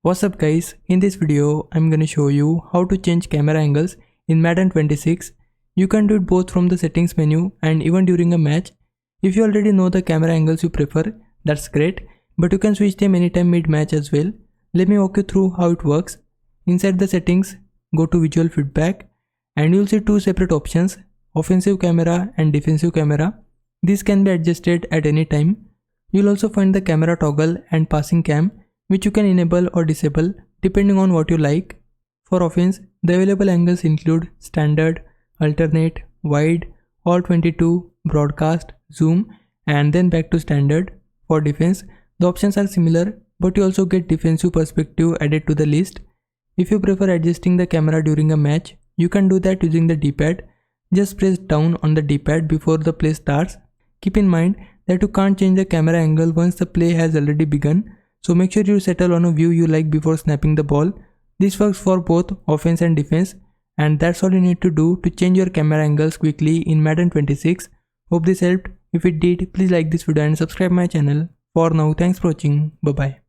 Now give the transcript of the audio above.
What's up guys, in this video I'm gonna show you how to change camera angles in Madden 26. You can do it both from the settings menu and even during a match. If you already know the camera angles you prefer, that's great, but you can switch them anytime mid-match as well. Let me walk you through how it works. Inside the settings, go to visual feedback and you'll see two separate options, offensive camera and defensive camera. These can be adjusted at any time. You'll also find the camera toggle and passing cam, which you can enable or disable depending on what you like. For offense, the available angles include standard, alternate, wide, all 22, broadcast, zoom, and then back to standard. For defense, the options are similar, but you also get defensive perspective added to the list. If you prefer adjusting the camera during a match, you can do that using the D-pad. Just press down on the D-pad before the play starts. Keep in mind that you can't change the camera angle once the play has already begun, so make sure you settle on a view you like before snapping the ball. This works for both offense and defense, and that's all you need to do to change your camera angles quickly in Madden 26. Hope this helped. If it did, please like this video and subscribe my channel. For now, thanks for watching. Bye bye.